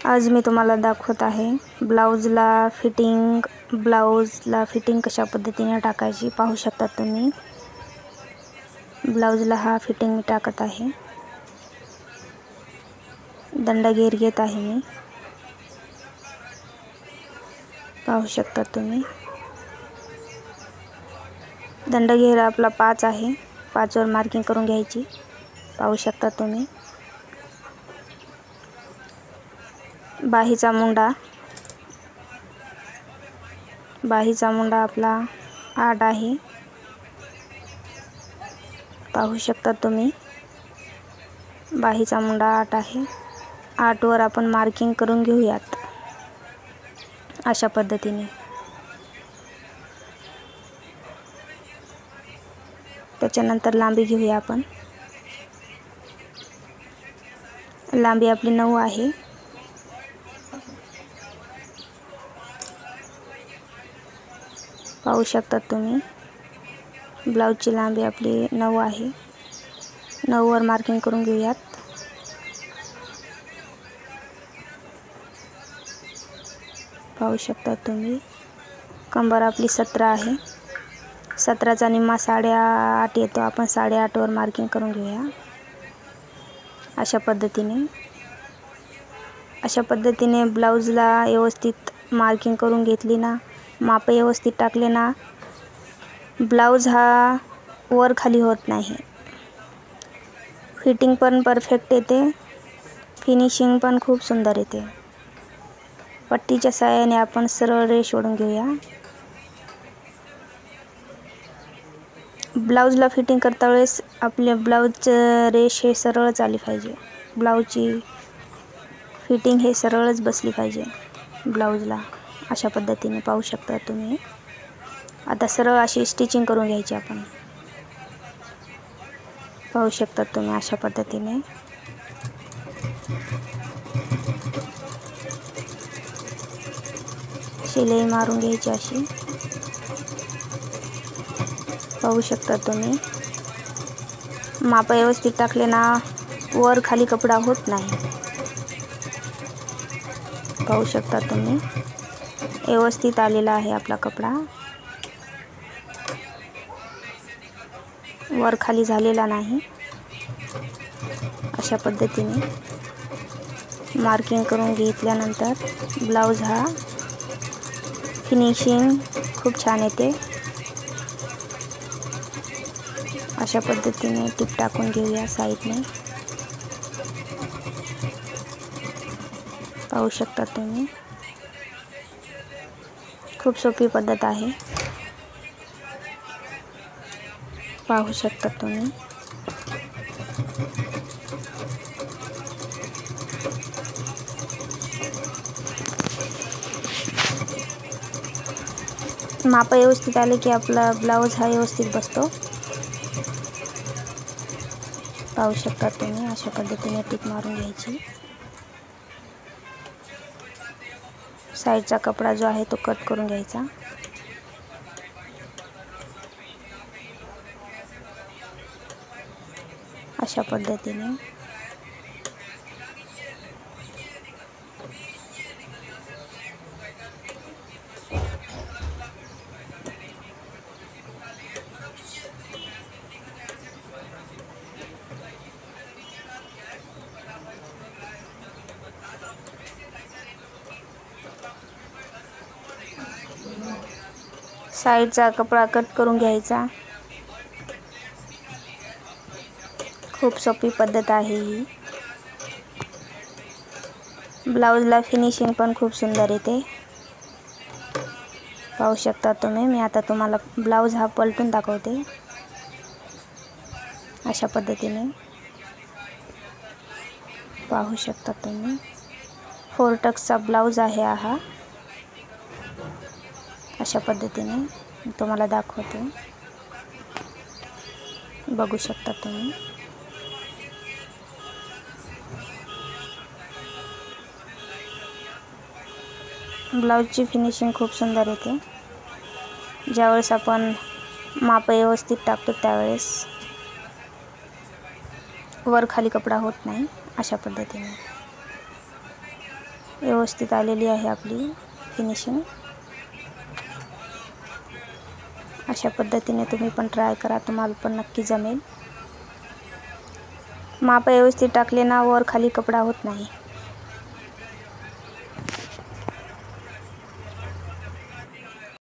आज मी तुम्हाला दाखवत आहे ब्लाउजला फिटिंग कशा पद्धतीने टाकायची पाहू शकता तुम्ही। ब्लाउजला हा फिटिंग मी टाकत आहे। दंडगेर घेत आहे मी, पाहू शकता तुम्ही। दंडगेर आपला 5 आहे, 5 वर मार्किंग करून घ्यायची, पाहू शकता तुम्ही। बाहीचा मुंडा आपला 8 आहे, पाहू शकता तुम्ही। बाहीचा मुंडा 8 आहे। 8 वर आपण मार्किंग करून घेऊयात अशा पद्धतीने। त्याच्यानंतर लांबी घेऊया आपण। लांबी आपली 9 आहे। पाहू शकता तुम्ही, ब्लाउजची लांबी आपली 9 आहे। 9 वर मार्किंग करून घेऊयात। पाहू शकता तुम्ही। कंबर आपली 17 आहे। 17चा निम्मा 8.5 येतो, आपण 8.5 वर मार्किंग करून घेऊया अशा पद्धतीने ब्लाउजला व्यवस्थित मार्किंग करून घेतली ना, माप व्यवस्थित टाकले ना, ब्लाउज हा वर खाली होत नाही। फिटिंग पण परफेक्ट येते, फिनिशिंग पण खूप सुंदर येते। पट्टीच्या सहाय्याने आपण सरळ रेष ओढून घेऊया। ब्लाउजला फिटिंग करता वेळेस आपल्या ब्लाउजचं रेष हे सरळच आली पाहिजे। ब्लाउजची फिटिंग हे सरळच बसली पाहिजे ब्लाउजला, अशा पद्धतीने पाहू शकता तुम्ही। आता सरळ अशी स्टिचिंग करून घ्यायची आपण, पाहू शकता तुम्ही अशा पद्धतीने। शिलाई मारून घ्यायची अशी, पाहू शकता तुम्ही। माप व्यवस्थित टाकले ना, वर खाली कपडा होत नाही, पाहू शकता तुम्ही। व्यवस्थित आलेला आहे आपला कपडा, वर खाली झालेला नाही। अशा पद्धतीने मार्किंग करून घेतल्यानंतर ब्लाउज हा फिनिशिंग खूप छान येते। अशा पद्धतीने टिप टाकून घेऊया साईडने, पाहू शकता तुम्ही। खूप सोपी पद्धत आहे, पाहू शकता तुम्ही। माप व्यवस्थित आले की आपला ब्लाउज हा व्यवस्थित बसतो, पाहू शकता तुम्ही। अशा पद्धतीने टिप मारून घ्यायची। साईडचा कपडा जो आहे तो कट करून घ्यायचा, अशा पद्धतीने। साईडचा कपडा कट करून घ्यायचा। खूप सोपी पद्धत आहे ही। ब्लाउजला फिनिशिंग पण खूप सुंदर येते, पाहू शकता तुम्ही। मी आता तुम्हाला ब्लाउज हा पलटून दाखवते अशा पद्धतीने, पाहू शकता तुम्ही। 4 टक्सचा ब्लाउज आहे हा, अशा पद्धतीने तुम्हाला दाखवते, बघू शकता तुम्ही। ब्लाउजची फिनिशिंग खूप सुंदर येते। ज्यावेळेस आपण माप व्यवस्थित टाकतो त्यावेळेस वर खाली कपडा होत नाही, अशा पद्धतीने। व्यवस्थित आलेली आहे आपली फिनिशिंग. अशा पद्धतीने तुम्ही पण ट्राय करा, तुम्हाला पण नक्की जमेल. माप व्यवस्थित टाकले ना वर खाली कपडा होत नाही.